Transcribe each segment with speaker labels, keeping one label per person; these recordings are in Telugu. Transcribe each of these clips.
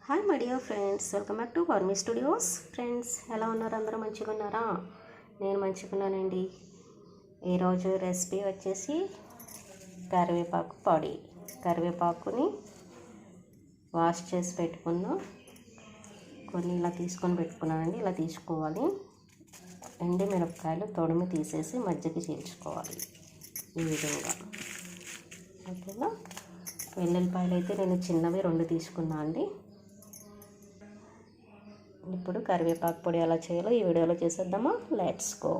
Speaker 1: Hi my dear friends, welcome back to Pournami studios. Friends, ఎలా ఉన్నారు? అందరూ మంచిగా ఉన్నారా? నేను మంచిగా ఉన్నానండి. ఈరోజు రెసిపీ వచ్చేసి కరివేపాకు పొడి. కరివేపాకుని వాష్ చేసి పెట్టుకున్నాం. కొన్ని ఇలా తీసుకొని పెట్టుకున్నానండి. ఇలా తీసుకోవాలి. ఎండు మిరపకాయలు తొడిమి తీసేసి మజ్జిగ చీల్చుకోవాలి ఈ విధంగా. ఓకేనా? వెల్లుల్లిపాయలు అయితే నేను చిన్నవి 2 తీసుకున్నా అండి. ఇప్పుడు కరివేపాకు పొడి ఎలా చేయాలో ఈ వీడియోలో చేసేద్దామా? Let's go.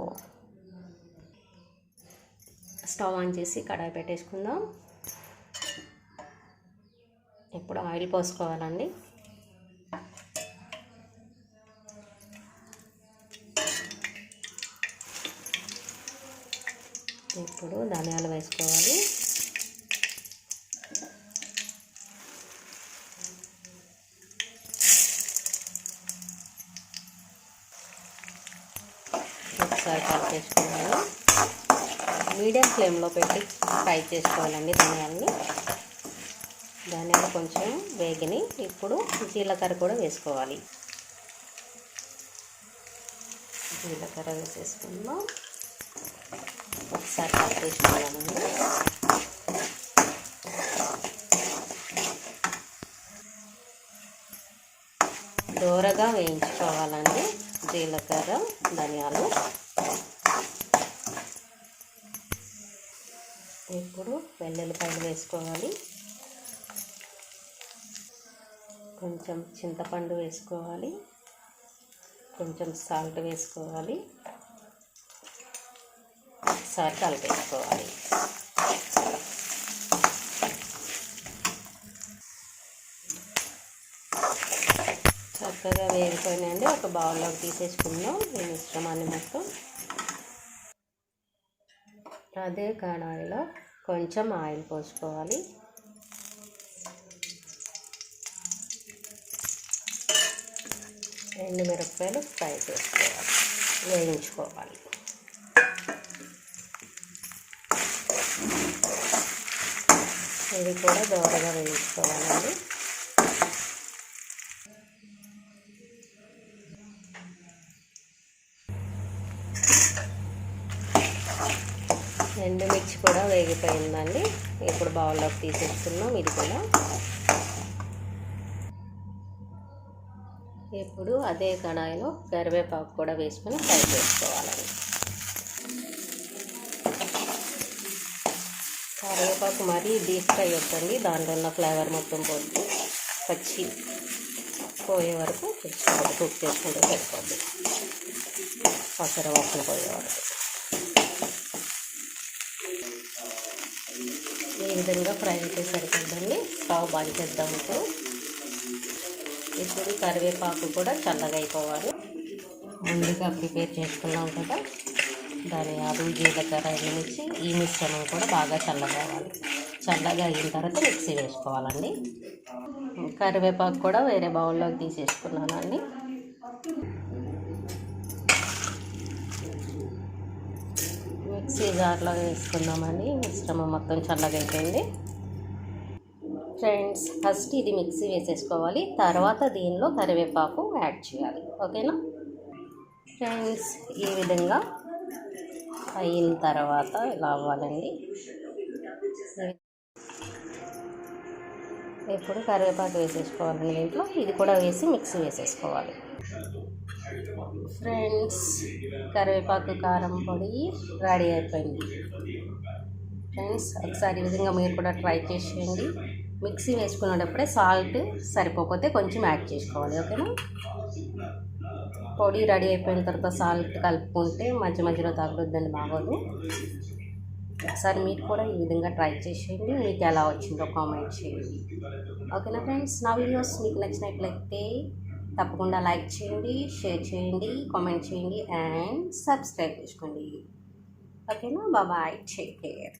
Speaker 1: స్టవ్ ఆన్ చేసి కడాయి పెట్టేసుకుందాం. ఇప్పుడు ఆయిల్ పోసుకోవాలండి. ఇప్పుడు ధనియాలు వేసుకోవాలి. ఒకసారి కలిపేసుకోవాలి. మీడియం ఫ్లేమ్లో పెట్టి ఫ్రై చేసుకోవాలండి ధనియాలు కొంచెం వేగిని. ఇప్పుడు జీలకర్ర కూడా వేసుకోవాలి. జీలకర్ర వేసేసుకుందాం. ఒకసారి కలిపేసుకోవాలండి. దోరగా వేయించుకోవాలండి జీలకర్ర ధనియాలు. ఇప్పుడు వెల్లుల్లిపాయలు వేసుకోవాలి. కొంచెం చింతపండు వేసుకోవాలి. కొంచెం సాల్ట్ వేసుకోవాలి. ఒకసారి కలిపేసుకోవాలి. చక్కగా వేగిపోయినాయండి. ఒక బౌల్లోకి తీసేసుకుందాం ఈ మిశ్రమాన్ని మొత్తం. అదే కడాయిలో కొంచెం ఆయిల్ పోసుకోవాలి. ఎండు మిరపకాయలు ఫ్రై చేసుకోవాలి, వేయించుకోవాలి. ఇది కూడా దోరగా వేయించుకోవాలండి. ఎండుమిర్చి కూడా వేగిపోయిందండి. ఇప్పుడు బౌల్లోకి తీసేస్తున్నాం ఇది కూడా. ఇప్పుడు అదే కడాయిలో కరివేపాకు కూడా వేసుకొని ఫ్రై చేసుకోవాలండి. కరివేపాకు మరీ డీప్ ఫ్రై వద్దండి. దాంట్లో ఉన్న ఫ్లేవర్ మొత్తం పోతుంది. పచ్చి పోయే వరకు కుక్ చేసుకుంటే సరిపోద్ది. పసర వాసన పోయే వరకు ఈ విధంగా ఫ్రై అయితే సరిపోద్దండి. స్టవ్ బంద్ చేద్దాం. ఇప్పుడు కరివేపాకు కూడా చల్లగా అయిపోవాలి. ముందుగా ప్రిపేర్ చేసుకున్నాం కదా ధనియాలు, జీలకర్ర, ఎండుమిర్చి, ఈ మిశ్రమం కూడా బాగా చల్లగా అవ్వాలి. చల్లగా అయిన తర్వాత మిక్సీ వేసుకోవాలండి. కరివేపాకు కూడా వేరే బౌల్లోకి తీసేసుకున్నానండి. మిక్సీ జార్లో వేసుకుందామండి. మిశ్రమం మొత్తం చల్లగా అయిపోయింది. ఫ్రెండ్స్, ఫస్ట్ ఇది మిక్సీ వేసేసుకోవాలి. తర్వాత దీనిలో కరివేపాకు యాడ్ చేయాలి. ఓకేనా ఫ్రెండ్స్? ఈ విధంగా అయిన తర్వాత ఇలా అవ్వాలండి. ఇప్పుడు కరివేపాకు వేసేసుకోవాలండి దీంట్లో. ఇది కూడా వేసి మిక్సీ వేసేసుకోవాలి. ఫ్రెండ్స్, కరివేపాకు కారం పొడి రెడీ అయిపోయింది. ఫ్రెండ్స్, ఒకసారి ఈ విధంగా మీరు కూడా ట్రై చేసేయండి. మిక్సీ వేసుకునేటప్పుడే సాల్ట్ సరిపోతే కొంచెం యాడ్ చేసుకోవాలి. ఓకేనా? పొడి రెడీ అయిపోయిన తర్వాత సాల్ట్ కలుపుకుంటే మధ్య మధ్యలో తగలొద్దండి, బాగోదు. ఒకసారి మీరు కూడా ఈ విధంగా ట్రై చేసేయండి. మీకు ఎలా వచ్చిందో కామెంట్ చేయండి. ఓకేనా ఫ్రెండ్స్? నా వీడియోస్ మీకు నచ్చినట్లయితే తప్పకుండా లైక్ చేయండి, షేర్ చేయండి, కామెంట్ చేయండి అండ్ సబ్స్క్రైబ్ చేసుకోండి. ఓకేనా? Bye, take care.